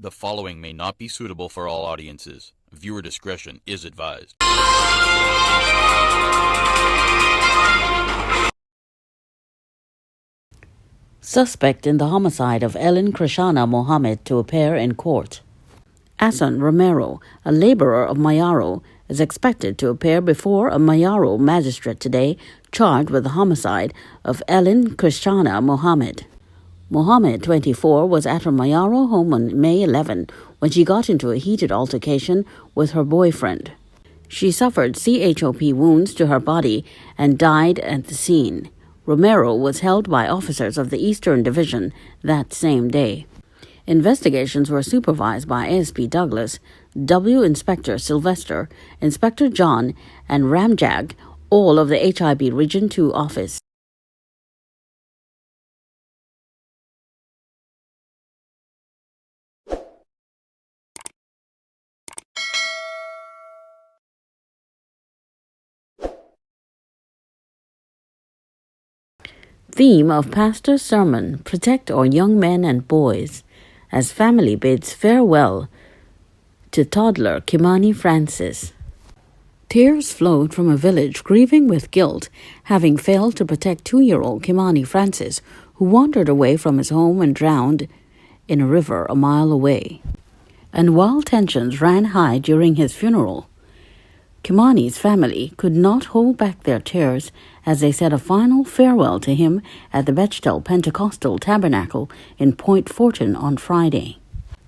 The following may not be suitable for all audiences. Viewer discretion is advised. Suspect in the homicide of Ellen Krishana Mohammed to appear in court. Asan Romero, a laborer of Mayaro, is expected to appear before a Mayaro magistrate today charged with the homicide of Ellen Krishana Mohammed. Mohammed, 24, was at her Mayaro home on May 11 when she got into a heated altercation with her boyfriend. She suffered CHOP wounds to her body and died at the scene. Romero was held by officers of the Eastern Division that same day. Investigations were supervised by ASP Douglas, W. Inspector Sylvester, Inspector John, and Ramjag, all of the HIB Region 2 office. Theme of Pastor's Sermon: Protect our young men and boys, as family bids farewell to toddler Kimani Francis. Tears flowed from a village grieving with guilt, having failed to protect 2-year-old Kimani Francis, who wandered away from his home and drowned in a river a mile away. And while tensions ran high during his funeral, Kimani's family could not hold back their tears as they said a final farewell to him at the Bechtel Pentecostal Tabernacle in Point Fortin on Friday.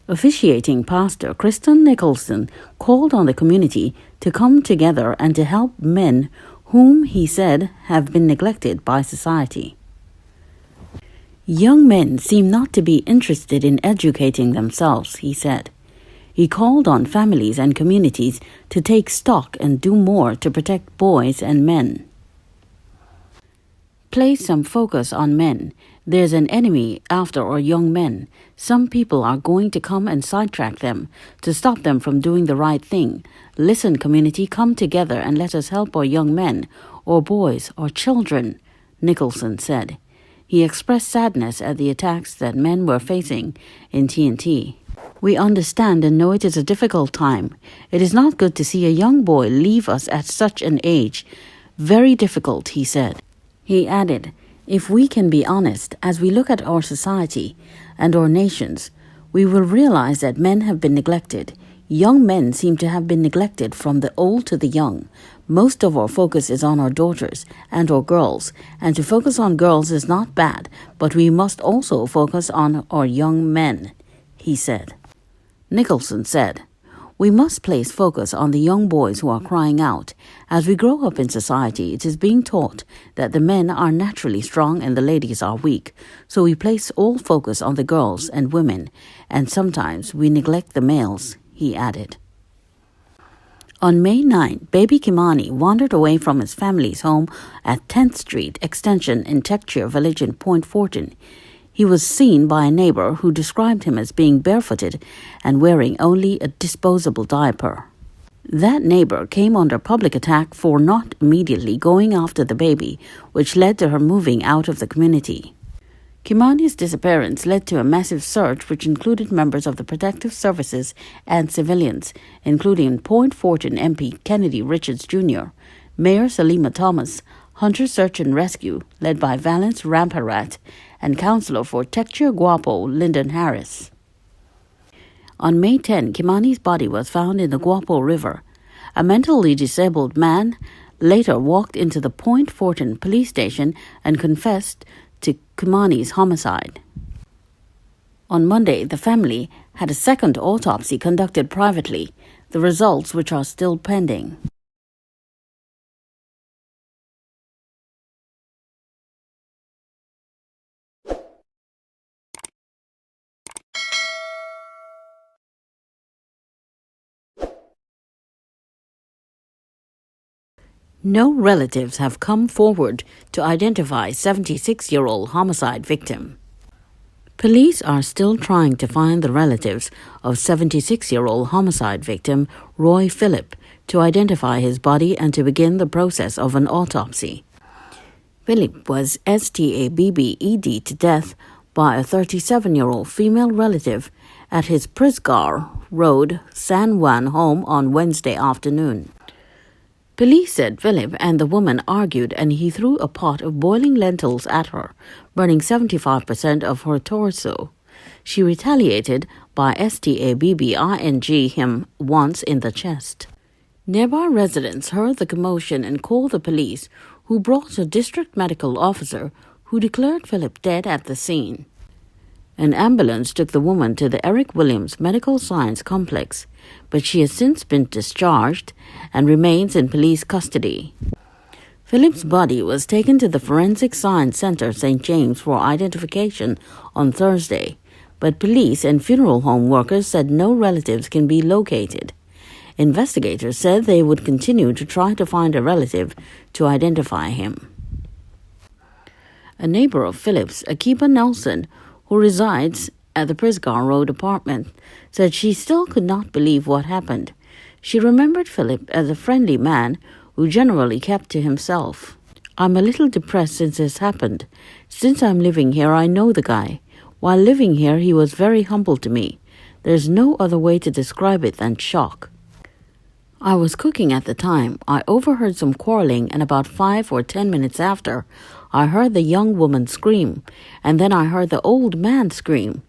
Officiating Pastor Kristen Nicholson called on the community to come together and to help men whom he said have been neglected by society. Young men seem not to be interested in educating themselves, he said. He called on families and communities to take stock and do more to protect boys and men. Place some focus on men. There's an enemy after our young men. Some people are going to come and sidetrack them to stop them from doing the right thing. Listen, community, come together and let us help our young men, or boys, or children, Nicholson said. He expressed sadness at the attacks that men were facing in TNT. We understand and know it is a difficult time. It is not good to see a young boy leave us at such an age. Very difficult, he said. He added, if we can be honest, as we look at our society and our nations, we will realize that men have been neglected. Young men seem to have been neglected from the old to the young. Most of our focus is on our daughters and our girls, and to focus on girls is not bad, but we must also focus on our young men, he said. Nicholson said, we must place focus on the young boys who are crying out. As we grow up in society, it is being taught that the men are naturally strong and the ladies are weak. So we place all focus on the girls and women, and sometimes we neglect the males, he added. On May 9, baby Kimani wandered away from his family's home at 10th Street Extension in Techshire Village in Point Fortin. He was seen by a neighbor who described him as being barefooted and wearing only a disposable diaper. That neighbor came under public attack for not immediately going after the baby, which led to her moving out of the community. Kimani's disappearance led to a massive search which included members of the protective services and civilians, including Point Fortin MP Kennedy Richards Jr., Mayor Salima Thomas, Hunter Search and Rescue, led by Valence Ramparat, and Councillor for Techshire Guapo, Lyndon Harris. On May 10, Kimani's body was found in the Guapo River. A mentally disabled man later walked into the Point Fortin police station and confessed to Kimani's homicide. On Monday, the family had a second autopsy conducted privately, the results which are still pending. No relatives have come forward to identify 76-year-old homicide victim. Police are still trying to find the relatives of 76-year-old homicide victim Roy Phillip to identify his body and to begin the process of an autopsy. Phillip was STABBED to death by a 37-year-old female relative at his Prisgar Road, San Juan home on Wednesday afternoon. Police said Phillip and the woman argued and he threw a pot of boiling lentils at her, burning 75% of her torso. She retaliated by stabbing him once in the chest. Nearby residents heard the commotion and called the police, who brought a district medical officer who declared Phillip dead at the scene. An ambulance took the woman to the Eric Williams Medical Science Complex, but she has since been discharged and remains in police custody. Phillip's body was taken to the Forensic Science Center, St. James, for identification on Thursday, but police and funeral home workers said no relatives can be located. Investigators said they would continue to try to find a relative to identify him. A neighbor of Phillip's, Akiba Nelson, who resides at the Prisgar Road apartment, said she still could not believe what happened. She remembered Phillip as a friendly man who generally kept to himself. "I'm a little depressed since this happened. Since I'm living here, I know the guy. While living here, he was very humble to me. There's no other way to describe it than shock. I was cooking at the time. I overheard some quarreling, and about 5 or 10 minutes after, I heard the young woman scream, and then I heard the old man scream.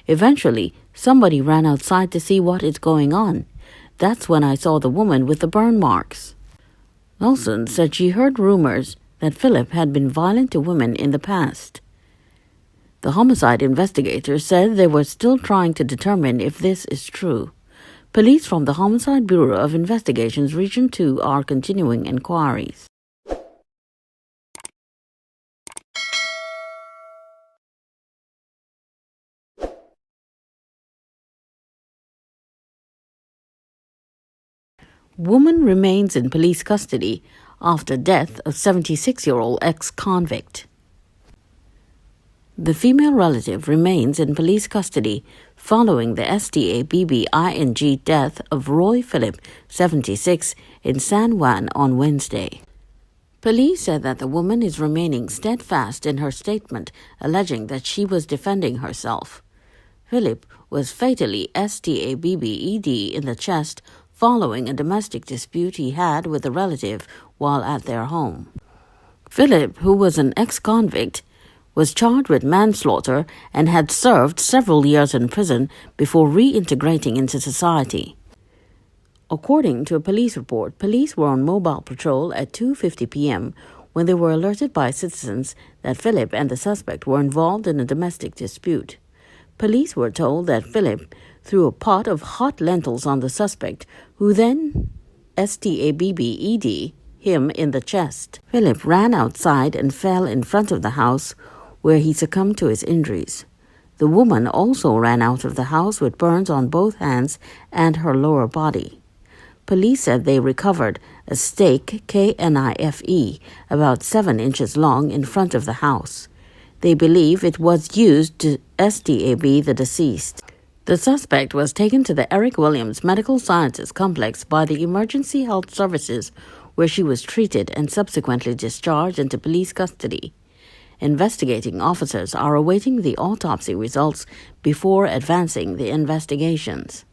Eventually, somebody ran outside to see what is going on. That's when I saw the woman with the burn marks." Nelson said she heard rumors that Phillip had been violent to women in the past. The homicide investigators said they were still trying to determine if this is true. Police from the Homicide Bureau of Investigations Region 2 are continuing inquiries. Woman remains in police custody after death of 76-year-old ex-convict. The female relative remains in police custody following the stabbing death of Roy Phillip, 76, in San Juan on Wednesday. Police said that the woman is remaining steadfast in her statement, alleging that she was defending herself. Phillip was fatally stabbed in the chest following a domestic dispute he had with a relative while at their home. Phillip, who was an ex-convict, was charged with manslaughter and had served several years in prison before reintegrating into society. According to a police report, police were on mobile patrol at 2:50 p.m. when they were alerted by citizens that Phillip and the suspect were involved in a domestic dispute. Police were told that Phillip threw a pot of hot lentils on the suspect, who then stabbed him in the chest. Phillip ran outside and fell in front of the house, where he succumbed to his injuries. The woman also ran out of the house with burns on both hands and her lower body. Police said they recovered a stake, knife, about 7 inches long in front of the house. They believe it was used to stab the deceased. The suspect was taken to the Eric Williams Medical Sciences Complex by the Emergency Health Services, where she was treated and subsequently discharged into police custody. Investigating officers are awaiting the autopsy results before advancing the investigations.